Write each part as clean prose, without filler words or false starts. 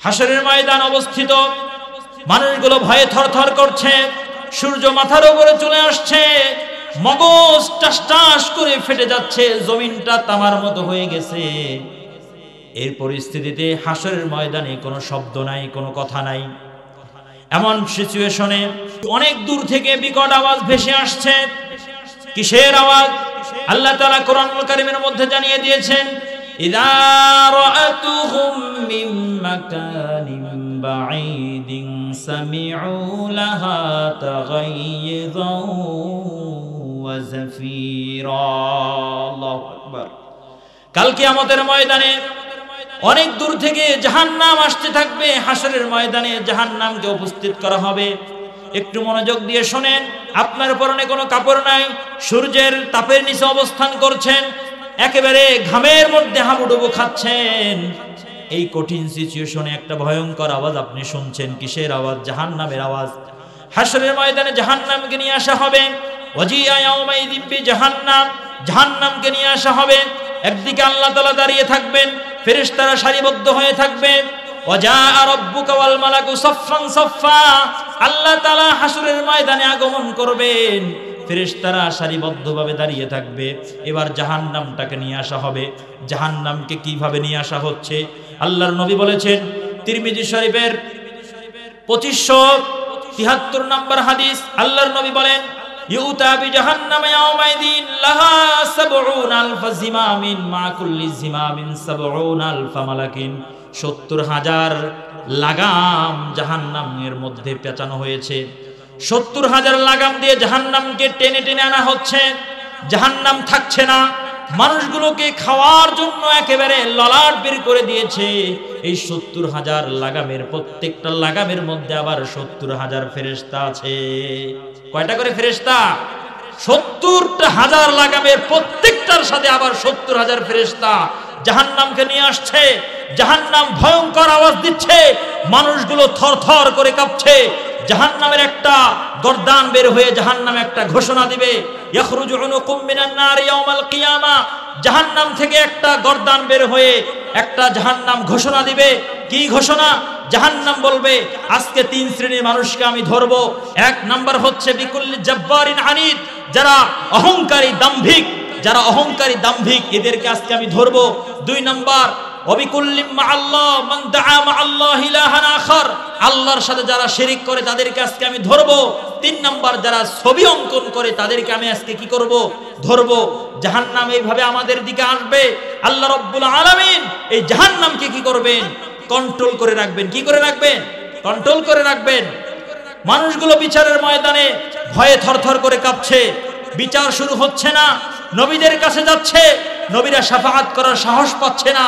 হাসরের ময়দান অবস্থিত, মানুষগুলো ভয়ে থরথর করছে, সূর্য মাথার উপরে চলে আসছে, মগজ টাস টাস করে ফেটে যাচ্ছে, জমিনটা তামার মতো হয়ে গেছে। এই পরিস্থিতিতে হাসরের ময়দানে কোনো শব্দ নাই, কোনো কথা নাই। এমন সিচুয়েশনে অনেক দূর থেকে বিকট আওয়াজ ভেসে আসছে। কিসের আওয়াজ? আল্লাহ তাআলা কোরআনুল কারীমের মধ্যে জানিয়ে দিয়েছেন, ইযা রাআতুহুম মিন মাকানিন বাঈদিন সামিউ লাহা তাগাইয়ুযান ওয়া যাফীরা। আল্লাহু আকবার। কাল কিয়ামতের ময়দানে অনেক দূর থেকে জাহান্নাম আসতে থাকবে। হাসরের ময়দানে জাহান্নামকে উপস্থিত করা হবে। একটু মনোযোগ দিয়ে শোনেন। আপনার পরনে কোনো কাপড় নাই, সূর্যের তাপের নিচে অবস্থান করছেন, একেবারে ঘামের মধ্যে হাবুডুবু খাচ্ছেন। এই কঠিন সিচুয়েশনে একটা ভয়ঙ্কর আওয়াজ আপনি শুনছেন। কিসের আওয়াজ? জাহান্নামের আওয়াজ। হাসরের ময়দানে জাহান্নামকে নিয়ে আসা হবে। ওয়াজিয়া ইয়াউমাইযিন বিজাহান্নাম, জাহান্নামকে নিয়ে আসা হবে। একদিকে আল্লাহ তাআলা দাঁড়িয়ে থাকবেন, ফেরেশতারা সারিবদ্ধ হয়ে থাকবে। ওয়াজাআ রাব্বুকা ওয়াল মালাকু সাফফান সাফফা, আল্লাহ তাআলা হাসরের ময়দানে আগমন করবেন, ফেরেশতারা সারিবদ্ধভাবে দাঁড়িয়ে থাকবে। এবার জাহান্নামটাকে নিয়ে আসা হবে। জাহান্নামকে কিভাবে নিয়ে আসা হচ্ছে? আল্লাহর নবী বলেছেন, তিরমিজি শরীফের 2573 নম্বর হাদিস, আল্লাহর নবী বলেন, ইউতা বিজাহান্নাম ইয়াউমাইদিন লাহা ৭০,০০০ জিমামিন মা কুল্লি জিমামিন ৭০,০০০ মালাকিন। ৭০,০০০ লাগাম জাহান্নামের মধ্যে পেঁচানো হয়েছে। ৭০,০০০ লাগাম দিয়ে জাহান্নামকে টেনে টেনে আনা হচ্ছে। জাহান্নাম থাকছে না, মানুষগুলোকে খাওয়ার জন্য একেবারে ললাট বের করে দিয়েছে। এই ৭০,০০০ লাগামের, প্রত্যেকটা লাগামের মধ্যে আবার ৭০,০০০ ফেরেশতা আছে। কয়টা করে ফেরেশতা? ৭০,০০০ লাগামের প্রত্যেকটার সাথে আবার ৭০,০০০ ফেরেশতা জাহান্নামকে নিয়ে আসছে। জাহান্নাম ভয়ঙ্কর আওয়াজ দিচ্ছে, মানুষগুলো থরথর করে কাঁপছে। জাহান্নামের একটা গর্দান বের হয়ে জাহান্নাম একটা ঘোষণা দিবে, ইয়াখরুজু উনুকুম মিনান নার ইয়াউমাল কিয়ামা। জাহান্নাম থেকে একটা গর্দান বের হয়ে একটা জাহান্নাম ঘোষণা দিবে। কি ঘোষণা? জাহান্নাম বলবে, আজকে 3 শ্রেণীর মানুষকে আমি ধরবো। 1 নাম্বার হচ্ছে বিকুল্লি জাব্বারিন আনিদ, যারা অহংকারী দাম্ভিক, যারা অহংকারী দাম্ভিক, এদেরকে আজকে আমি ধরবো। 2 নাম্বার ওয়াবিকুল্লিম মাআল্লাহ মান দাআ মাআল্লাহি ইলাহান আখার, আল্লাহর সাথে যারা শিরিক করে তাদেরকে আজকে আমি ধরবো। 3 নাম্বার যারা ছবি অঙ্কন করে তাদেরকে আমি আজকে কি করব? ধরবো। জাহান্নাম এইভাবে আমাদের দিকে আসবে। আল্লাহ রাব্বুল আলামিন এই জাহান্নামকে কি করবেন? কন্ট্রোল করে রাখবেন। কি করে রাখবেন? কন্ট্রোল করে রাখবেন। মানুষগুলো বিচারের ময়দানে ভয়ে থরথর করে কাঁপছে। বিচার শুরু হচ্ছে না, নবীদের কাছে যাচ্ছে, নবীরা শাফাআত করার সাহস পাচ্ছে না।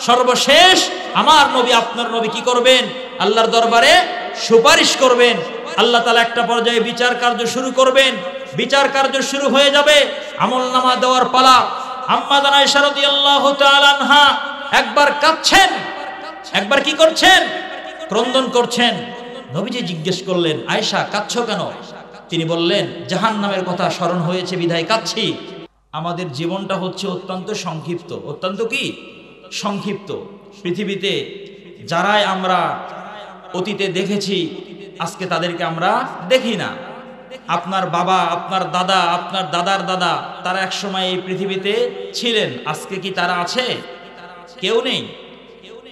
সর্বশেষ আমার নবী, আপনার নবী কি করবেন? আল্লাহর দরবারে সুপারিশ করবেন। আল্লাহ তাআলা একটা পর্যায়ে বিচার কার্য শুরু করবেন। বিচার কার্য শুরু হয়ে যাবে, আমলনামা দেওয়ার পালা। আম্মা জান আয়েশা রাদিয়াল্লাহু তাআলা আনহা একবার কাঁদছেন, একবার কি করছেন? ক্রন্দন করছেন। নবীজি জিজ্ঞেস করলেন, আয়েশা কাঁদছো কেন? তিনি বললেন, জাহান্নামের কথা স্মরণ হয়েছে বিধায় কাঁদছি। আমাদের জীবনটা হচ্ছে অত্যন্ত সংক্ষিপ্ত। অত্যন্ত কি? সংক্ষিপ্ত। পৃথিবীতে যারাই আমরা অতীতে দেখেছি, আজকে তাদেরকে আমরা দেখি না। আপনার বাবা, আপনার দাদা, আপনার দাদার দাদা, তারা একসময় এই পৃথিবীতে ছিলেন। আজকে কি তারা আছে? কেউ নেই।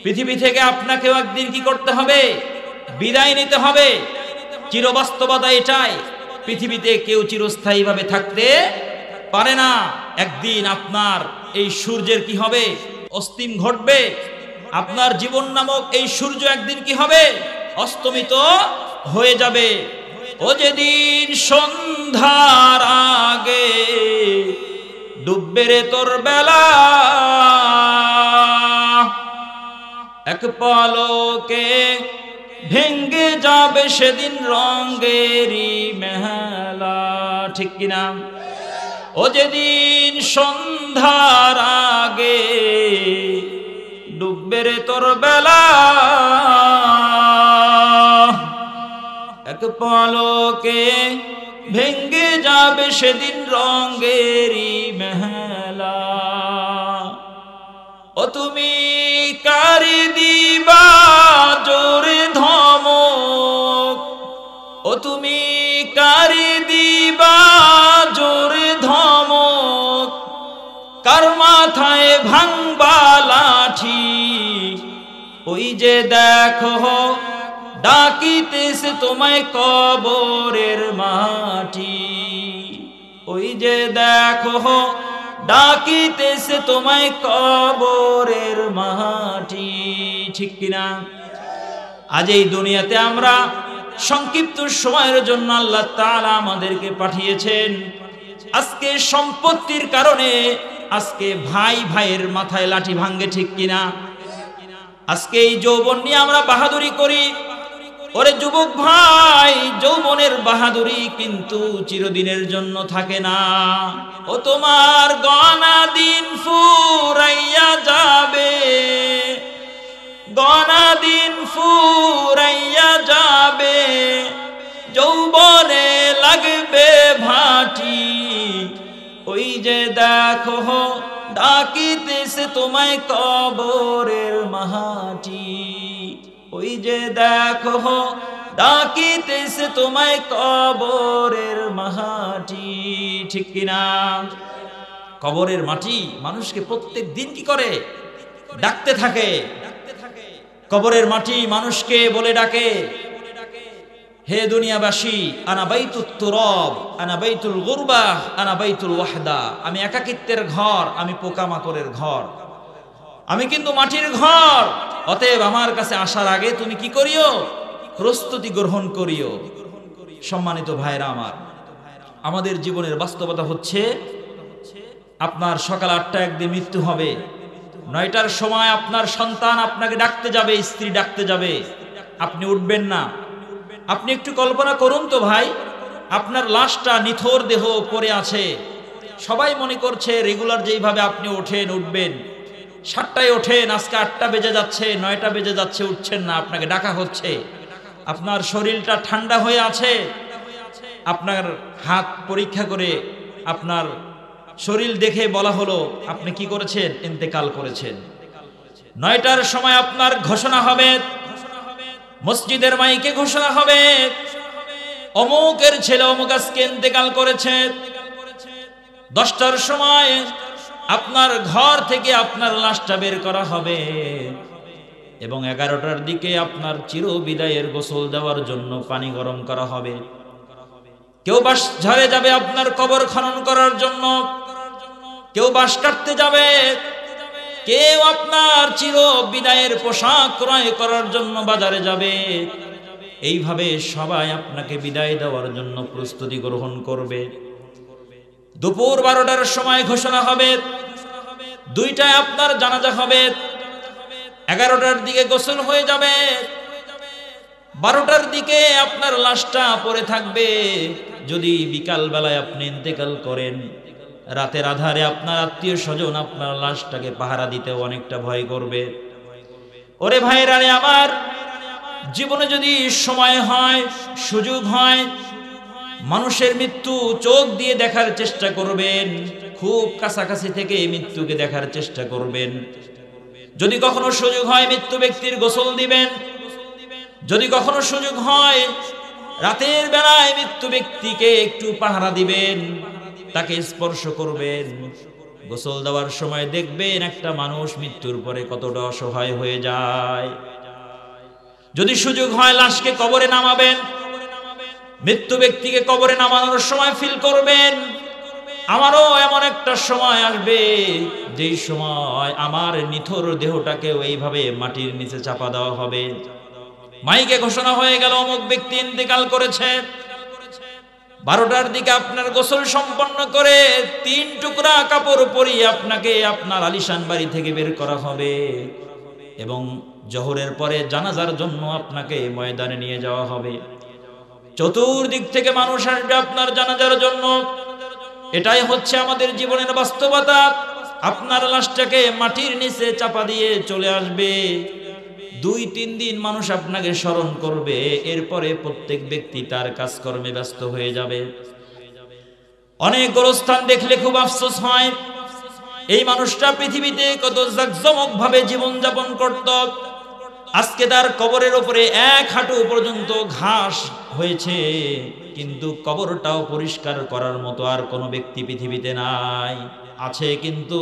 পৃথিবী থেকে আপনাকেও একদিন কি করতে হবে? বিদায় নিতে হবে। চিরবাস্তবতা এটাই, পৃথিবীতে কেউ চিরস্থায়ীভাবে থাকতে পারে না। একদিন আপনার এই সূর্যের কি হবে? অস্তিম ঘটবে। আপনার জীবন নামক এই সূর্য একদিন কি হবে? অস্তমিত হয়ে যাবে। ও যেদিন সন্ধ্যার আগে ডুববে রে তোর বেলা, এক পলকে ভেঙ্গে যাবে সেদিন রঙেরই মেলা। ঠিক কিনা? ও যেদিন সন্ধ্যার আগে ডুববে রে তোর বেলা, এক পলকে ভেঙ্গে যাবে সেদিন রঙেরই মেলা। ও তুমি কারি দিবা মাটি, ওই যে দেখো ডাকিতেছে তোমায় কবরের মাটি, ওই যে দেখো ডাকিতেছে তোমায় কবরের মাটি। ঠিক কিনা? আজ এই দুনিয়াতে আমরা সংক্ষিপ্ত সময়ের জন্য আল্লাহ তাআলা আমাদেরকে পাঠিয়েছেন। আজকে সম্পত্তির কারণে আজকে ভাই ভাইয়ের মাথায় লাঠি ভাঙ্গে, ঠিক কিনা? আজকে এই যৌবন নিয়ে আমরা বাহাদুরি করি। ওরে যুবক ভাই, যৌবনের বাহাদুরি কিন্তু চিরদিনের জন্য থাকে না। ও তোমার গনা দিন ফুরাইয়া যাবে, গনা দিন ফুরাইয়া যাবে, যৌবনে লাগবে ভাটি, ওই যে দেখো ডাকিতেছে তোমায় কবরের মাটি, ওই যে দেখো ডাকিতেছে তোমায় কবরের মাটি। ঠিক কিনা? কবরের মাটি মানুষকে প্রত্যেক দিন কি করে? ডাকতে থাকে। কবরের মাটি মানুষকে বলে ডাকে, হে দুনিয়াবাসী, আনা বাইতুত তুরাব, আনা বাইতুল গুরবাহ, আনা বাইতুল ওয়াহদা। আমি একাকিত্বের ঘর, আমি পোকামাকড়ের ঘর, আমি কিন্তু মাটির ঘর। অতএব আমার কাছে আসার আগে তুমি কি করিও? প্রস্তুতি গ্রহণ করিও। সম্মানিত ভাইরা আমার, আমাদের জীবনের বাস্তবতা হচ্ছে আপনার সকাল 8টায় একদিন মৃত্যু হবে, 9টার সময় আপনার সন্তান আপনাকে ডাকতে যাবে, স্ত্রী ডাকতে যাবে, আপনি উঠবেন না। আপনি একটু কল্পনা করুন তো ভাই, আপনার লাশটা নিথর দেহ পড়ে আছে, সবাই মনে করছে রেগুলার যেইভাবে আপনি ওঠেন উঠবেন, 7টায় ওঠেন, আজকে 8টা বেজে যাচ্ছে, 9টা বেজে যাচ্ছে, উঠছেন না, আপনাকে ডাকা হচ্ছে। আপনার শরীরটা ঠান্ডা হয়ে আছে, আপনার হাত পরীক্ষা করে আপনার শরীর দেখে বলা হলো আপনি কি করেছেন? ইন্তেকাল করেছেন। 9টার সময় আপনার ঘোষণা হবে, মসজিদের মাইকে ঘোষণা হবে, অমুকের ছেলে অমুক আজকে ইন্তেকাল করেছে। 10টার সময় আপনার ঘর থেকে আপনার লাশটা বের করা হবে এবং 11টার দিকে আপনার চির বিদায়ের গোসল দেওয়ার জন্য পানি গরম করা হবে। কেউ বাঁশ ঝাড়ে যাবে আপনার কবর খনন করার জন্য, কেউ বাঁশ কাটতে যাবে, কেউ আপনার চির বিদায়ের পোশাক ক্রয় করার জন্য বাজারে যাবে। এইভাবে সবাই আপনাকে বিদায় দেওয়ার জন্য প্রস্তুতি গ্রহণ করবে। দুপুর 12টার সময় ঘোষণা হবে, 2টায় আপনার জানাজা হবে, 11টার দিকে গোসল হয়ে যাবে, 12টার দিকে আপনার লাশটা পড়ে থাকবে। যদি বিকাল বেলায় আপনি ইন্তেকাল করেন, রাতের আধারে আপনার আত্মীয় স্বজন আপনার লাশটাকে পাহারা দিতে অনেকটা ভয় করবে। ওরে ভাইরা রে আমার, জীবনে যদি সময় হয়, সুযোগ হয়, মানুষের মৃত্যু চোখ দিয়ে দেখার চেষ্টা করবেন, খুব কাছাকাছি থেকে মৃত্যুকে দেখার চেষ্টা করবেন। যদি কখনো সুযোগ হয় মৃত্যু ব্যক্তির গোসল দিবেন, যদি কখনো সুযোগ হয় রাতের বেলায় মৃত্যু ব্যক্তিকে একটু পাহারা দিবেন, তাকে স্পর্শ করবেন। গোসল দেওয়ার সময় দেখবেন একটা মানুষ মৃত্যুর পরে কতটা অসহায় হয়ে যায়। যদি সুযোগ হয় লাশকে কবরে নামাবেন, মৃত্যু ব্যক্তিকে কবরে নামানোর সময় ফিল করবেন আমারও এমন একটা সময় আসবে যেই সময় আমার নিথর দেহটাকেও এইভাবে মাটির নিচে চাপা দেওয়া হবে। মাইকে ঘোষণা হয়ে গেল অমুক ব্যক্তি ইন্তেকাল করেছে। 12টার দিকে আপনার গোসল সম্পন্ন করে 3 টুকরা কাপড় পরিয়ে আপনাকে আপনার আলিশান বাড়ি থেকে বের করা হবে এবং জোহরের পরে জানাজার জন্য আপনাকে ময়দানে নিয়ে যাওয়া হবে। চতুর্দিক থেকে মানুষ আসবে আপনার জানাজার জন্য। এটাই হচ্ছে আমাদের জীবনের বাস্তবতা। আপনার লাশটাকে মাটির নিচে চাপা দিয়ে চলে আসবে। 2-3 দিন মানুষ আপনাকে স্মরণ করবে, এরপরে প্রত্যেক ব্যক্তি তার কাজকর্মে ব্যস্ত হয়ে যাবে। অনেক গোরস্থান দেখলে খুব আফসোস হয়, এই মানুষটা পৃথিবীতে কত জাকজমক ভাবে জীবনযাপন করত, আজকে তার কবরের উপরে 1 হাঁটু পর্যন্ত ঘাস হয়েছে, কিন্তু কবরটাও পরিষ্কার করার মতো আর কোনো ব্যক্তি পৃথিবীতে নাই। আছে কিন্তু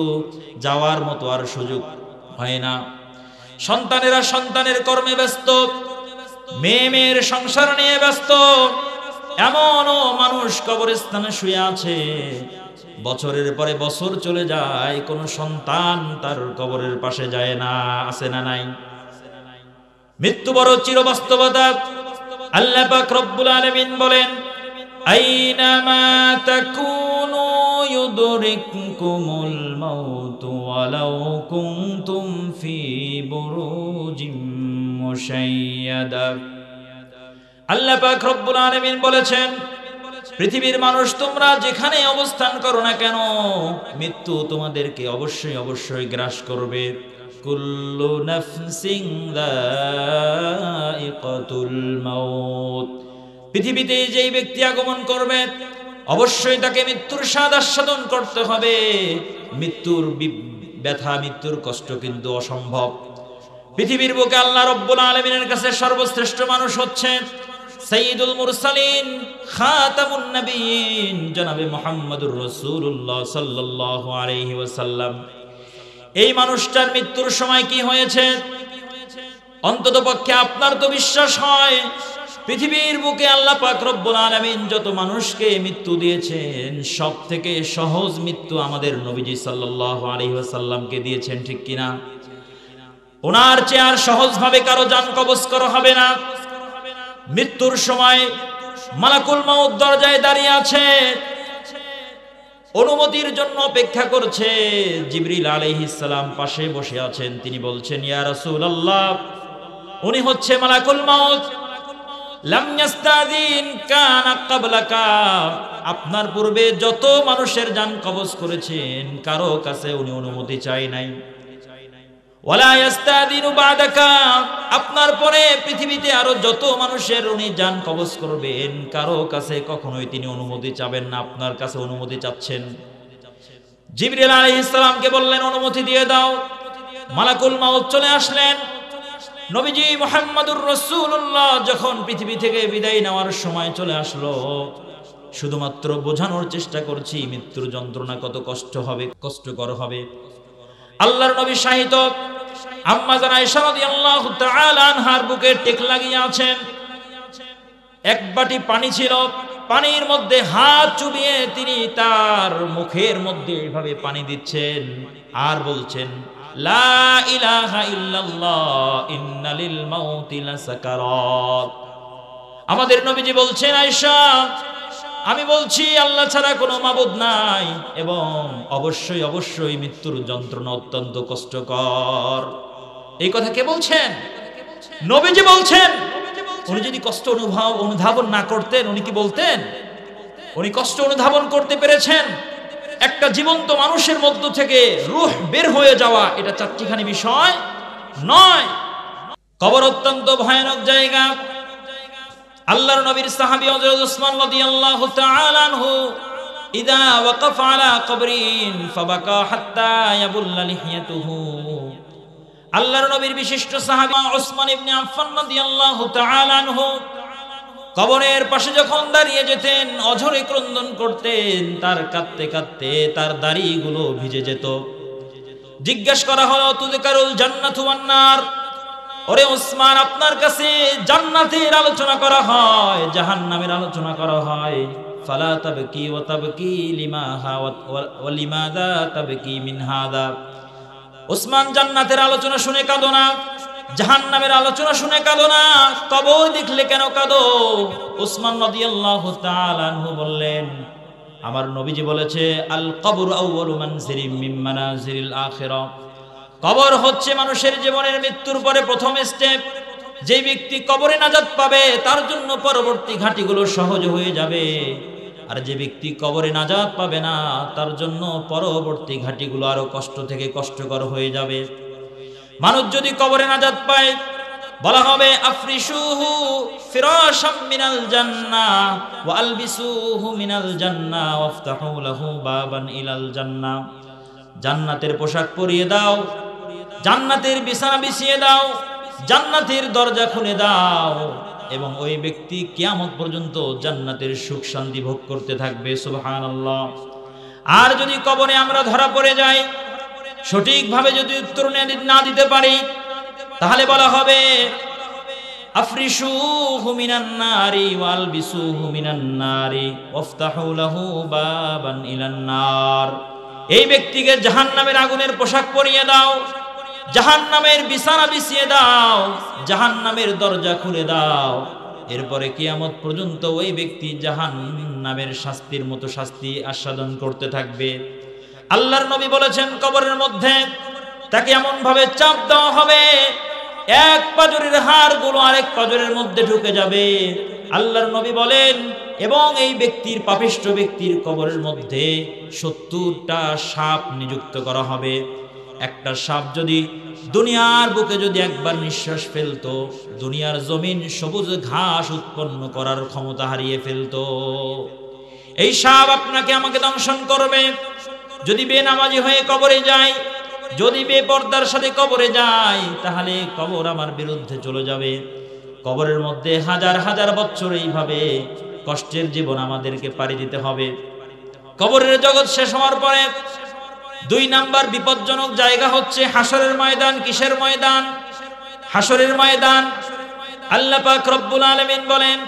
যাওয়ার মতো আর সুযোগ হয় না। সন্তানেরা সন্তানের কর্মে ব্যস্ত, মেয়ের সংসার নিয়ে ব্যস্ত। এমনও মানুষ কবরস্থানে শুয়ে আছে, বছরের পরে বছর চলে যায়, কোন সন্তান তার কবরের পাশে যায় না। আছে না নাই? মৃত্যু বড় চিরবাস্তবতা। আল্লাহ পাক রব্বুল আলামিন বলেন, আইনামা তাকুনু ইউদরিকুমুল মাউত ওয়ালাউ কুনতুম ফি বুরুজিম মুশাইয়াদা। আল্লাহ পাক রব্বুল আলামিন বলেছেন, পৃথিবীর মানুষ তোমরা যেখানে অবস্থান করো না কেন, মৃত্যু তোমাদেরকে অবশ্যই অবশ্যই গ্রাস করবে। কুল্লু নাফসিন যায়িকাতুল মাউত। পৃথিবীতে যেই ব্যক্তি আগমন করবে অবশ্যই তাকে মৃত্যুর স্বাদ আস্বাদন করতে হবে। মৃত্যুর ব্যথা, মৃত্যুর কষ্ট কিন্তু অসম্ভব। পৃথিবীর বুকে আল্লাহ রব্বুল আলামিনের কাছে সর্বশ্রেষ্ঠ মানুষ হচ্ছে সাইয়্যিদুল মুরসালিন, খাতামুন নবিয়্যিন, জনাবে মুহাম্মদুর রাসূলুল্লাহ সাল্লাল্লাহু আলাইহি ওয়াসাল্লাম। এই মানুষটার মৃত্যুর সময় কি হয়েছে অন্ততপক্ষে আপনার তো বিশ্বাস হয়, পৃথিবীর বুকে আল্লাহ পাক রব্বুল আলামিন যত মানুষকে মৃত্যু দিয়েছেন, সব থেকে সহজ মৃত্যু আমাদের নবীজি সাল্লাল্লাহু আলাইহি ওয়াসাল্লামকে দিয়েছেন, ঠিক কিনা? ওনার চেয়ে আর সহজভাবে কারো জান কবজ করা হবে না। মৃত্যুর সময় মালাকুল মাউত দরজায় দাঁড়িয়ে আছে, অনুমতির জন্য অপেক্ষা করছে। জিবরিল আলাইহিস সালাম পাশে বসে আছেন। তিনি বলছেন, ইয়া রাসূলুল্লাহ, উনি হচ্ছে মালাকুল মাউত। লাম ইয়াস্তাদিন কানা ক্বাবলাকা, আপনার পূর্বে যত মানুষের জান কবজ করেছেন কারো কাছে উনি অনুমতি চাই নাই। ওয়ালা ইয়াস্তাদিনু বাদাকা, আপনার পরে পৃথিবীতে আরো যত মানুষের উনি জান কবজ করবেন কারো কাছে কখনোই তিনি অনুমতি চাবেন না, আপনার কাছে অনুমতি চাচ্ছেন। জিবরিল আলাইহিস সালামকে বললেন, অনুমতি দিয়ে দাও। মালাকুল মাউত চলে আসলেন। নবীজি মুহাম্মদুর রাসূলুল্লাহ যখন পৃথিবী থেকে বিদায় নেওয়ার সময় চলে আসলো, শুধুমাত্র বোঝানোর চেষ্টা করছি মৃত্যুর যন্ত্রণা কত কষ্ট হবে, কষ্টকর হবে। আল্লাহর নবী শাহিদ আম্মা জান আয়েশা রাদিয়াল্লাহু তাআলা আনহার বুকে টেক লাগিয়ে আছেন। এক বাটি পানি ছিল, পানির মধ্যে হাত চুবিয়ে তিনি তার মুখের মধ্যে এইভাবে পানি দিচ্ছেন আর বলছেন, লা ইলাহা ইল্লাল্লাহ ইন্নালিল মাউতি লাসাকারাত। আমাদের নবীজি বলছেন, আয়েশা আমি বলছি আল্লাহ ছাড়া কোনো মাবুদ নাই এবং অবশ্যই অবশ্যই মৃত্যুর যন্ত্রণা অত্যন্ত কষ্টকর। এই কথা কে বলছেন? নবীজি বলছেন। উনি যদি কষ্ট অনুধাবন না করতেন উনি কি বলতেন? উনি কষ্ট অনুধাবন করতে পেরেছেন। একটা জীবন্ত মানুষের মধ্য থেকে রূহ বের হয়ে যাওয়া এটা চারটিখানি বিষয় নয়। কবর অত্যন্ত ভয়ানক জায়গা। আল্লাহর নবীর সাহাবী হযরত উসমান রাদিয়াল্লাহু তাআলা আনহু ইদা ওয়াকাফা আলা কবরিন ফাবাকা হাত্তা ইয়াবুল্লা লিহিয়াতুহু। আল্লাহর নবীর বিশিষ্ট সাহাবী উসমান ইবনে আফফান রাদিয়াল্লাহু তাআলা আনহু কবরের পাশে যখন দাঁড়িয়ে যেতেন অঝরে ক্রন্দন করতেন, তার কাঁদতে কাঁদতে তার দাড়িগুলো ভিজে যেত। জিজ্ঞাসা করা হলো, তুযকারুল জান্নাতু ওয়ান নার, ওরে উসমান আপনার কাছে জান্নাতের আলোচনা করা হয়, জাহান্নামের আলোচনা করা হয়, ফালা তাবকি ওয়া তাবকি লিমাহা ওয়া লিমাযা তাবকি মিন হাদা। উসমান জান্নাতের আলোচনা শুনে কাঁদো না, জাহান্নামের আলোচনা শুনে কাঁদো না, কবর দেখলে কেন কাঁদো? উসমান রাদিয়াল্লাহু তাআলা আনহু বললেন, আমার নবীজি বলেছে, আল কবরু আউয়ালু মানজিলিম মিন মানাজিলিল আখিরাহ। কবর হচ্ছে মানুষের জীবনের মৃত্যুর পরে প্রথম স্টেপ। যে ব্যক্তি কবরে নাজাত পাবে তার জন্য পরবর্তী ঘাটিগুলো সহজ হয়ে যাবে, আর যে ব্যক্তি কবরে নাজাত পাবে না তার জন্য পরবর্তী ঘাটিগুলো আরো কষ্ট থেকে কষ্টকর হয়ে যাবে। মানুষ যদি কবরে নাজাত পায় বলা হবে, আফরিশুহু ফিরাশাম মিনাল জান্নাহ ওয়া আলবিসুহু মিনাল জান্নাহ ওয়াফতাহু লাহু বাবান ইলাল জান্নাহ। জান্নাতের পোশাক পরিয়ে দাও, জান্নাতের বিছানা বিছিয়ে দাও, জান্নাতের দরজা খুলে দাও, এবং ওই ব্যক্তি কিয়ামত পর্যন্ত জান্নাতের সুখ শান্তি ভোগ করতে থাকবে। সুবহানাল্লাহ। আর যদি কবরে আমরা ধরা পড়ে যাই, সঠিকভাবে যদি উত্তর না দিতে পারি, তাহলে বলা হবে আফরিশুহু মিনান নারি ওয়ালবিসুহু মিনান নারি ওয়াফতাহু লাহু বাবান ইলান নার। এই ব্যক্তিকে জাহান্নামের আগুনের পোশাক পরিয়ে দাও, জাহান্নামের বিছানা বিছিয়ে দাও, জাহান্নামের দরজা খুলে দাও। এরপরে কিয়ামত পর্যন্ত ওই ব্যক্তি জাহান্নামের শাস্তির মতো শাস্তি আস্বাদন করতে থাকবে। আল্লাহর নবী বলেছেন কবরের মধ্যে তাকে এমন ভাবে চাপ দেওয়া হবে এক পাজরের হাড়গুলো আরেক পাজরের মধ্যে ঢুকে যাবে। আল্লাহর নবী বলেন এবং এই ব্যক্তির পাপিষ্ঠ ব্যক্তির কবরের মধ্যে 70টা সাপ নিযুক্ত করা হবে। একটা সাপ যদি দুনিয়ার বুকে যদি একবার নিঃশ্বাস ফেলতো, দুনিয়ার জমিন সবুজ ঘাস উৎপন্ন করার ক্ষমতা হারিয়ে ফেলতো। এই সাপ আপনাকে আমাকে দংশন করবে। যদি বেনামাজি হয়ে কবরে যায়, যদি বেপর্দার সাথে কবরে যায়, তাহলে কবর আমার বিরুদ্ধে চলে যাবে। কবরের মধ্যে হাজার হাজার বছর এইভাবে কষ্টের জীবন আমাদেরকে পাড়ি দিতে হবে। কবরের জগৎ শেষ হওয়ার পরে 2 নাম্বার বিপজ্জনক জায়গা হচ্ছে হাসরের ময়দান। কিসের ময়দান? হাসরের ময়দান। আল্লাহ পাক রব্বুল আলামিন বলেন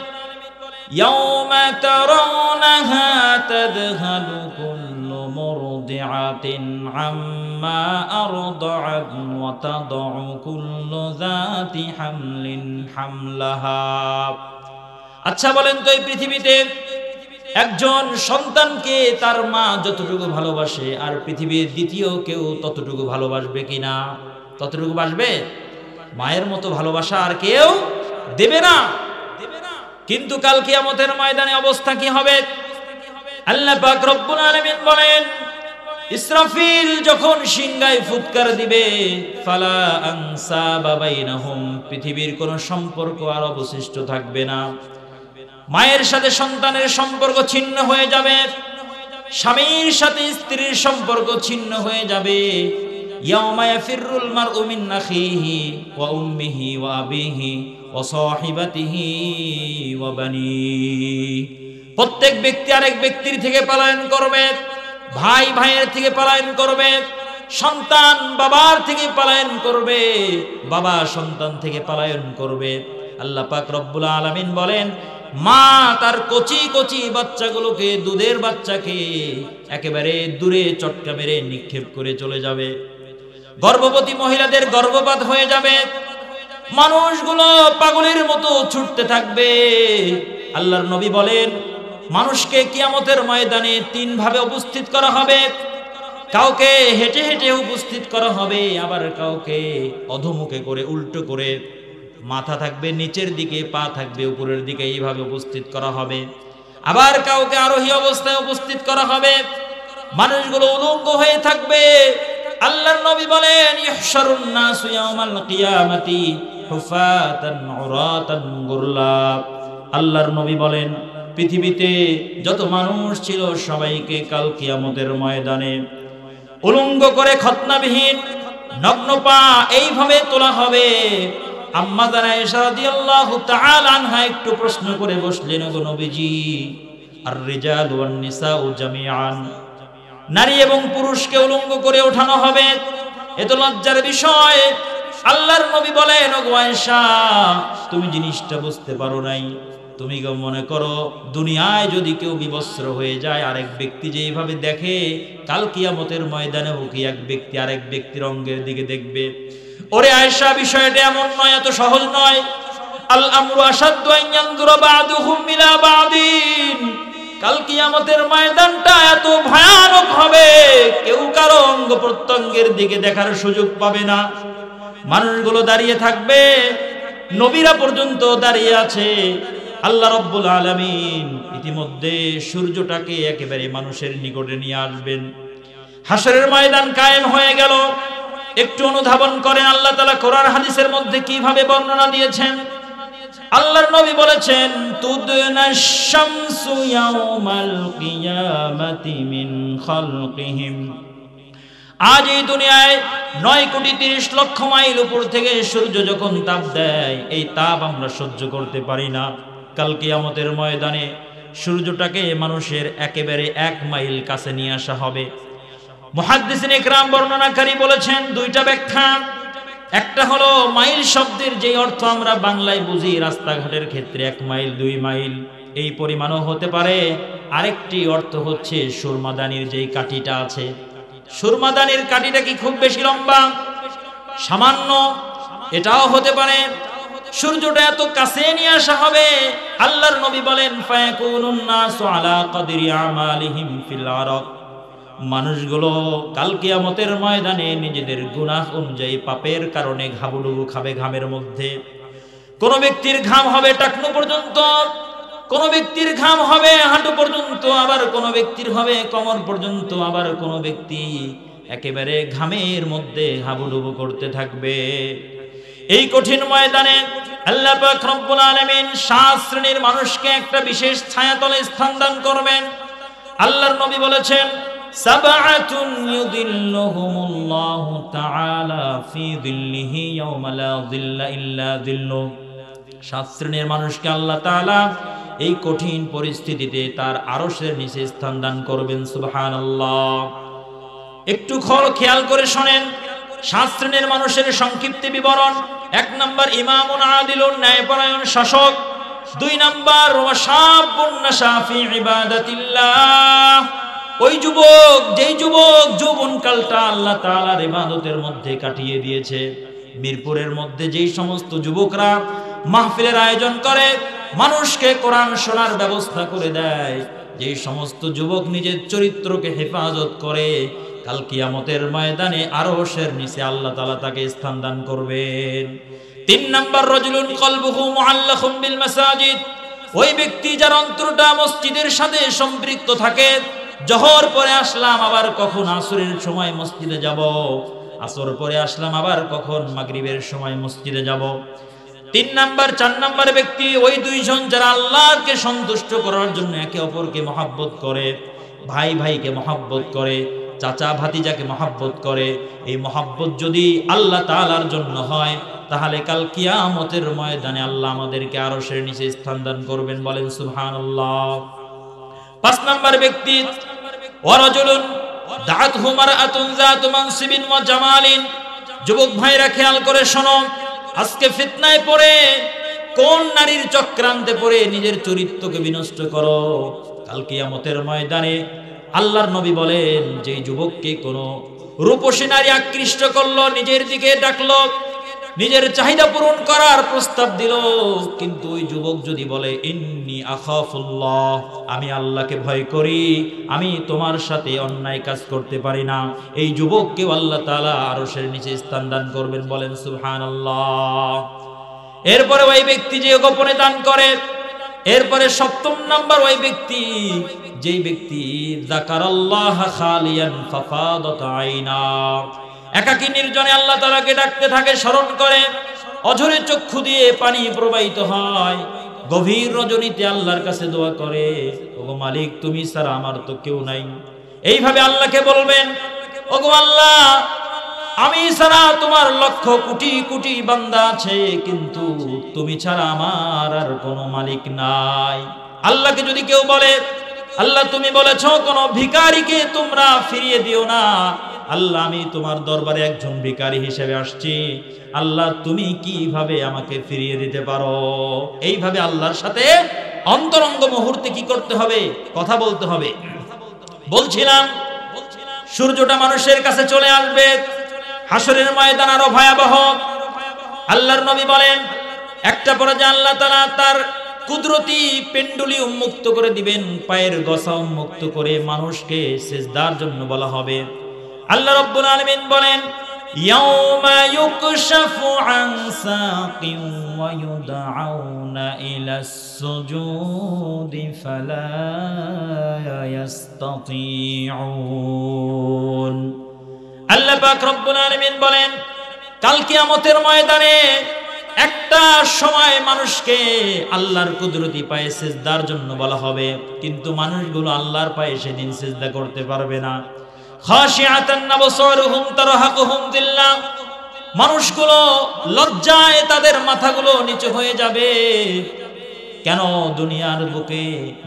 ইয়াউমা তারাউনাহা তাযহালু কুল্লু মুরদিআতিন আম্মা আরদাআত ওয়া তাদউ কুল্লু যাতি হামলিন হামলাহা। আচ্ছা বলেন তো, এই পৃথিবীতে একজন সন্তানকে তার মা যতটুকু ভালোবাসে আর পৃথিবীর দ্বিতীয় কেউ ততটুকু ভালোবাসবে কিনা? ততটুকু বাসবে? মায়ের মতো ভালোবাসা আর কেউ দেবে না। কিন্তু কাল কিয়ামতের ময়দানে অবস্থা কি হবে? আল্লাহ পাক রব্বুল আলামিন বলেন ইসরাফিল যখন সিংহায় ফুৎকার দিবে, ফালা আনসাবা বাইনাহুম, পৃথিবীর কোনো সম্পর্ক আর অবশিষ্ট থাকবে না। মায়ের সাথে সন্তানের সম্পর্ক ছিন্ন হয়ে যাবে, স্বামীর সাথে স্ত্রীর সম্পর্ক ছিন্ন হয়ে যাবে। ইয়াউমা ইয়াফিরুল মারউ মিন আখিহি ওয়া উম্মিহি ওয়া আবিহি ওয়া সাহিবাতিহি ওয়া বানিহি। প্রত্যেক ব্যক্তি আরেক ব্যক্তির থেকে পলায়ন করবে, ভাই ভাইয়ের থেকে পলায়ন করবে, সন্তান বাবার থেকে পলায়ন করবে, বাবা সন্তান থেকে পলায়ন করবে। আল্লাহ পাক রব্বুল আলামিন বলেন মা তার কচি কচি বাচ্চাগুলোকে, দুধের বাচ্চাকে একেবারে দূরে চটকা মেরে নিক্ষেপ করে চলে যাবে। গর্ভবতী মহিলাদের গর্ভপাত হয়ে যাবে। মানুষগুলো পাগলের মতো ছুটতে থাকবে। আল্লাহর নবী বলেন মানুষকে কিয়ামতের ময়দানে 3 ভাবে উপস্থিত করা হবে। কাউকে হেঁটে হেঁটে উপস্থিত করা হবে, আবার কাউকে অধোমুখে করে উল্টো করে, মাথা থাকবে নিচের দিকে, পা থাকবে উপরের দিকে, এইভাবে উপস্থিত করা হবে। আবার কাউকে আরোহী অবস্থায় উপস্থিত করা হবে। মানুষগুলো উলঙ্গ হয়ে থাকবে। আল্লাহর নবী বলেন ইহশারুন নাসু ইয়াউমাল কিয়ামাতি হুফাতান উরাতান গুরলা। আল্লাহর নবী বলেন পৃথিবীতে যত মানুষ ছিল সবাইকে কাল কিয়ামতের ময়দানে উলঙ্গ করে, খতনাবিহীন, নগ্ন পা এইভাবে তোলা হবে। আম্মা জানা আয়েশা রাদিয়াল্লাহু তাআলা আনহা একটু প্রশ্ন করে বসলেন, ওগো নবীজি, আর রিজালু ওয়ান নিসাউ জামিআন, নারী এবং পুরুষকে উলঙ্গ করে ওঠানো হবে, এ তো লজ্জার বিষয়। আল্লাহর নবী বলেন ওগো আয়েশা, তুমি জিনিসটা বুঝতে পারো নাই। তুমি মনে করো দুনিয়ায় যদি কেউ বিবস্ত্র হয়ে যায়, আরেক ব্যক্তি যে এইভাবে দেখে, কাল কিয়ামতের ময়দানে কি এক ব্যক্তি আরেক ব্যক্তির অঙ্গের দিকে দেখবে? ওরে আয়েশা, বিষয়টা এমন নয়, এত সহজ নয়। আল আমরু আশাদ্দু আন ইয়ানজুরা বা'দুহুম ইলা বা'দিন। কাল কিয়ামতের ময়দানটা এত ভয়ানক হবে, কেউ কারো অঙ্গ প্রত্যঙ্গের দিকে দেখার সুযোগ পাবে না। মানুষগুলো দাঁড়িয়ে থাকবে, নবীরা পর্যন্ত দাঁড়িয়ে আছে। আল্লাহ রব্বুল আলামিন ইতিমধ্যে সূর্যটাকে একেবারে মানুষের নিকটে নিয়ে আসবেন। হাসরের ময়দান কায়েম হয়ে গেল। একটু অনুধাবন করেন আল্লাহ তাআলা কোরআন হাদিসের মধ্যে কিভাবে বর্ণনা দিয়েছেন। আল্লাহর নবী বলেছেন তুদনাশ শামসু ইয়াউমাল কিয়ামাতি মিন খালকিহিম। আজ এই দুনিয়ায় 9,30,00,000 মাইল উপর থেকে সূর্য যখন তাপ দেয়, এই তাপ আমরা সহ্য করতে পারি না। কাল কিয়ামতের ময়দানে সূর্যটাকে মানুষের একেবারে 1 মাইল কাছে নিয়ে আসা হবে। মুহাদ্দিসিন ইকরাম বর্ণনাকারী বলেছেন 2টা ব্যাখ্যা। একটা হলো মাইল শব্দের যে অর্থ আমরা বাংলায় বুঝি রাস্তাঘাটের ক্ষেত্রে 1 মাইল 2 মাইল এই পরিমাণও হতে পারে। আরেকটি অর্থ হচ্ছে সুরমাদানির যেই কাঠিটা আছে, সুরমাদানির কাঠিটা কি খুব বেশি লম্বা? সামান্য, এটাও হতে পারে। সূর্যটা এত কাছে নিয়ে আসা হবে, আল্লাহর নবী বলেন ফায়াকুনুন নাসু আলা কদরি আমালিহিম ফিল আরাক, মানুষগুলো কাল কিয়ামতের ময়দানে নিজেদের গুনাহ অনুযায়ী পাপের কারণে ঘাবুডুবু খাবে ঘামের মধ্যে। কোন ব্যক্তির ঘাম হবে টাকনু পর্যন্ত, কোন ব্যক্তির ঘাম হবে হাঁটু পর্যন্ত, আবার কোন ব্যক্তির হবে কোমর পর্যন্ত, আবার কোন ব্যক্তি একেবারে ঘামের মধ্যে হাবুডুবু করতে থাকবে। এই কঠিন ময়দানে আল্লাহ পাক রব্বুল আলামিন 7 শ্রেণীর মানুষকে একটা বিশেষ ছায়াতলে স্থান দান করবেন। আল্লাহর নবী বলেছেন সাবআতুন ইউদিল্লুহুমুল্লাহু তাআলা ফি যিল্লিহি ইয়াওমা লা যিল্লা ইল্লা যিল্লু। 7 শ্রেণীর মানুষকে আল্লাহ তাআলা এই কঠিন পরিস্থিতিতে তার আরশের নিচে স্থান দান করবেন। সুবহানাল্লাহ। একটু খেয়াল করে শুনেন 7 শ্রেণীর মানুষের সংক্ষিপ্ত বিবরণ। 1 নাম্বার ইমামুন আদিলুন, ন্যায়পরায়ণ শাসক। 2 নাম্বার ওয়াশাবুন নাশা ফি ইবাদাতিল্লাহ, ওই যুবক যেই যুবক যৌবনকালটা আল্লাহ তাআলার ইবাদতের মধ্যে কাটিয়ে দিয়েছে। মিরপুরের মধ্যে যেই সমস্ত যুবকরা মাহফিলের আয়োজন করে, মানুষকে কোরআন শোনার ব্যবস্থা করে দেয়, যেই সমস্ত যুবক নিজের চরিত্রকে হেফাজত করে, কাল কিয়ামতের ময়দানে আরশের নিচে আল্লাহ তাআলা তাকে স্থান দান করবেন। 3 নাম্বার রাজুলুন কলবুহু মুআল্লাকুম বিল মাসাজিদ, ওই ব্যক্তি যার অন্তরটা মসজিদের সাথে সম্পৃক্ত থাকে। জোহর পরে আসলাম, আবার কখন আসরের সময় মসজিদে যাব, আসর পরে আসলাম, আবার কখন মাগরিবের সময় মসজিদে যাব। 3 নাম্বার 4 নাম্বার ব্যক্তি ওই 2 জন যারা আল্লাহকে সন্তুষ্ট করার জন্য একে অপরকে মহব্বত করে, ভাই ভাইকে মহব্বত করে, চাচা ভাতিজাকে মহব্বত করে। এই মহব্বত যদি আল্লাহ তাআলার জন্য হয়, তাহলে কাল কিয়ামতের ময়দানে আল্লাহ আমাদেরকে আরশের নিচে স্থান দান করবেন। বলেন সুবহানাল্লাহ। 5 নাম্বার ব্যক্তি ওয়ারাজুলুন দাআতহু মারআতুন যাতু মানসিবিন ওয়া জামালিন। যুবক ভাইরা খেয়াল করে শোনো, আজকে ফিতনায় পড়ে, কোন নারীর চক্রান্তে পড়ে নিজের চরিত্রকে বিনষ্ট করো, কাল কিয়ামতের ময়দানে আল্লাহর নবী বলেন যে যুবককে কোনো রূপসী নারী আকৃষ্ট করলো, নিজের দিকে ডাকলো, নিজের চাহিদা পূরণ করার প্রস্তাব দিল, কিন্তু ওই যুবক যদি বলে ইন্নী আখাফুল্লাহ, আমি আল্লাহকে ভয় করি, আমি তোমার সাথে অন্যায় কাজ করতে পারি না, এই যুবককে আল্লাহ তাআলা আরশের নিচে স্থান দান করবেন। বলেন সুবহানাল্লাহ। এরপরে ওই ব্যক্তি যে গোপনে দান করে, এরপরে 7 নাম্বার ওই ব্যক্তি যেই ব্যক্তি যাকারাল্লাহ খালিয়ান ফাফাদাত আইনা, একাকী নির্জনে আল্লাহ তাআলাকে ডাকতে থাকে, স্মরণ করে, অঝরে চক্ষু দিয়ে পানি প্রবাহিত হয়, গভীর রজনীতে আল্লাহর কাছে দোয়া করে, ওগো মালিক তুমি ছাড়া আমার তো কেউ নাই। এইভাবে আল্লাহকে বলবেন, ওগো আল্লাহ আমি ছাড়া তোমার লক্ষ কোটি কোটি বান্দা আছে, কিন্তু তুমি ছাড়া আমার আর কোনো মালিক নাই। আল্লাহকে যদি কেউ বলে, আল্লাহ তুমি বলেছো কোন ভিখারিকে তোমরা ফিরিয়ে দিও না, আল্লাহ আমি তোমার দরবারে একজন ভিখারি হিসেবে আসছি, আল্লাহ তুমি কিভাবে আমাকে ফিরিয়ে দিতে পারো? এইভাবে আল্লাহর সাথে অন্তরঙ্গ মুহূর্তে কি করতে হবে? কথা বলতে হবে। বলছিলাম সূর্যটা মানুষের কাছে চলে আসবে, হাসরের ময়দান আরো ভয়াবহ। আল্লাহর নবী বলেন একটা পর্যায়ে আল্লাহ তাআলা তার কুদরতি পেন্ডুলি উন্মুক্ত করে দিবেন, পায়ের গসা উন্মুক্ত করে মানুষকে সিজদার জন্য বলা হবে। আল্লাহ রাব্বুল আলামিন বলেন ইয়াউমা ইউকশাফু আন সাকিন ওয়া ইউদআউনা ইলাস সুজুদি ফালা ইস্তাতিউন। আল্লাহ পাক রব্বুল আলামিন বলেন কাল কিয়ামতের ময়দানে একটা সময় মানুষকে আল্লাহর কুদরতি পায়ে সিজদার জন্য বলা হবে, কিন্তু মানুষগুলো আল্লাহর পায়ে সেদিন সিজদা করতে পারবে না। খাশিআতান আবসারুহুম তারহাকুহুম যিল্লাহ, মানুষগুলো লজ্জায় তাদের মাথাগুলো নিচু হয়ে যাবে। কেন? দুনিয়ার বুকে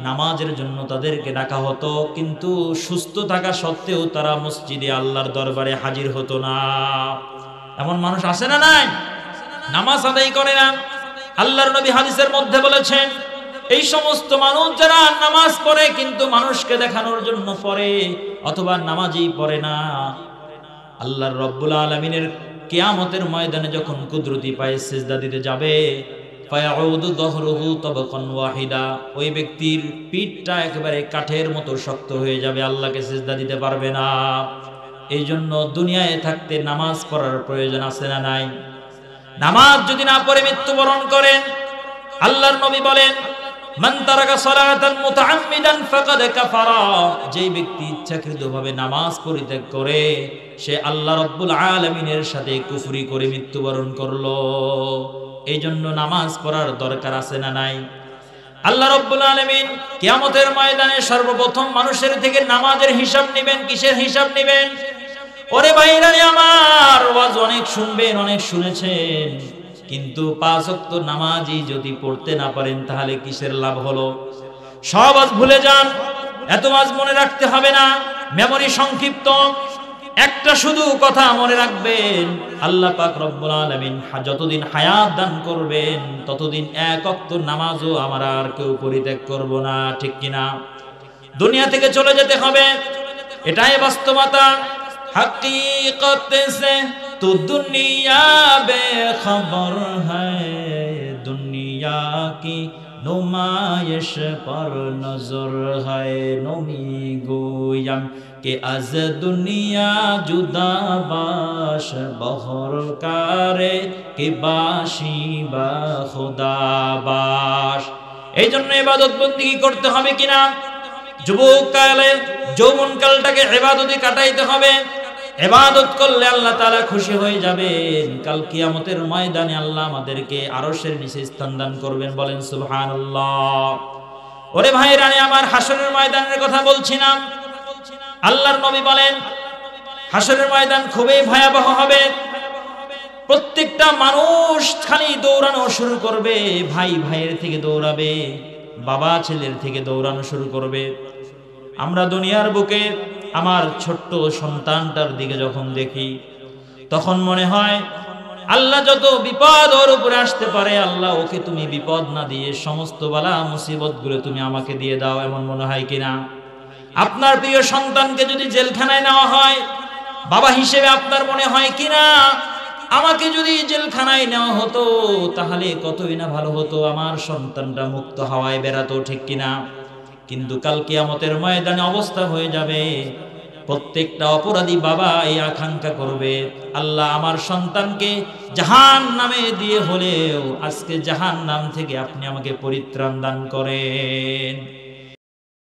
নামাজের জন্য তাদেরকে ডাকা হতো, কিন্তু সুস্থ থাকা সত্ত্বেও তারা মসজিদে আল্লাহর দরবারে হাজির হতো না। এমন মানুষ আছে না নাই? নামাজ আদায় করে না। আল্লাহর নবী হাদিসের মধ্যে বলেছেন, এই সমস্ত মানুষ যারা নামাজ পড়ে কিন্তু মানুষকে দেখানোর জন্য পড়ে, অথবা নামাজই পড়ে না, আল্লাহর রব্বুল আলামিনের কিয়ামতের ময়দানে যখন কুদরতি পায়ে সিজদা দিতে যাবে, ফায়াউদু যহরুহু তাবকান ওয়াহিদা, ওই ব্যক্তির পিঠটা একেবারে কাঠের মতো শক্ত হয়ে যাবে, আল্লাহকে সিজদা দিতে পারবে না। এই জন্য দুনিয়ায় থাকতে নামাজ পড়ার প্রয়োজন আছে না নাই? নামাজ যদি না পড়ে মৃত্যুবরণ করেন, আল্লাহর নবী বলেন, মান তারাকা সালাতান মুতাআম্মিদান ফাকাদ কাফারা, যে ব্যক্তি ইচ্ছাকৃতভাবে নামাজ পরিত্যাগ করে সে আল্লাহ রাব্বুল আলামিনের সাথে কুফরি করে মৃত্যুবরণ করলো। এই জন্য নামাজ পড়ার দরকার আছে না নাই? আল্লাহ রাব্বুল আলামিন কিয়ামতের ময়দানে সর্বপ্রথম মানুষের থেকে নামাজের হিসাব নেবেন। কিসের হিসাব নেবেন? ওরে ভাইরা আমার, ওয়াজ অনেক শুনবেন, অনেক শুনেছেন, কিন্তু 5 ওয়াক্ত নামাজই যদি পড়তে না পারেন তাহলে কিসের লাভ হলো? সব আজ ভুলে যান, এত আজ মনে রাখতে হবে না, মেমরি সংক্ষিপ্ত। একটা শুধু কথা মনে রাখবেন, আল্লাহ পাক রব্বুল আলামিন যতদিন হায়াত দান করবেন ততদিন 1 ওয়াক্ত নামাজও আমরা আর কেউ পরিত্যাগ করব না, ঠিক কিনা? দুনিয়া থেকে চলে যেতে হবে, এটাই বাস্তবতা। हकीकत से तो दुनिया बेखबर है, दुनिया की नुमाइश पर नजर है, नमी गोयम के अज दुनिया जुदा बाश बहर कारे के बाशी बा खुदा बाश। এই জন্য ইবাদত বন্দেগী করতে হবে কিনা? যুবককালে যৌবনকালটাকে ইবাদতে কাটাইতে হবে। ইবাদত করলে আল্লাহ তাআলা খুশি হয়ে যাবেন। কাল কিয়ামতের ময়দানে আল্লাহ আমাদেরকে আরশের নিচে স্থান দান করবেন, বলেন সুবহানাল্লাহ। ওরে ভাইরা আমার, হাসরের ময়দানের কথা বলছিলাম। আল্লাহর নবী বলেন হাসরের ময়দান খুবই ভয়াবহ হবে। প্রত্যেকটা মানুষ খালি দৌড়ানো শুরু করবে, ভাই ভাইয়ের থেকে দৌড়াবে, বাবা ছেলের থেকে দৌড়ানো শুরু করবে। আমরা দুনিয়ার বুকে আমার ছোট্ট সন্তানটার দিকে যখন দেখি তখন মনে হয় আল্লাহ যত বিপদ ওর উপরে আসতে পারে, আল্লাহ ওকে তুমি বিপদ না দিয়ে সমস্ত বালা মুসিবত গুলো তুমি আমাকে দিয়ে দাও, এমন মনে হয় কিনা? আপনার প্রিয় সন্তানকে যদি জেলখানায় নেওয়া হয়, বাবা হিসেবে আপনার মনে হয় কিনা আমাকে যদি জেলখানায় নেওয়া হতো তাহলে কতই না ভালো হতো, আমার সন্তানটা মুক্ত হাওয়ায় বেড়াতো, ঠিক কিনা? কিন্তু কাল কিয়ামতের ময়দানে অবস্থা হয়ে যাবে, প্রত্যেকটা অপরাধী বাবা এই আকাঙ্ক্ষা করবে, আল্লাহ আমার সন্তানকে জাহান্নামে দিয়ে হলেও আজকে জাহান্নাম থেকে আপনি আমাকে পরিত্রাণ দান করেন।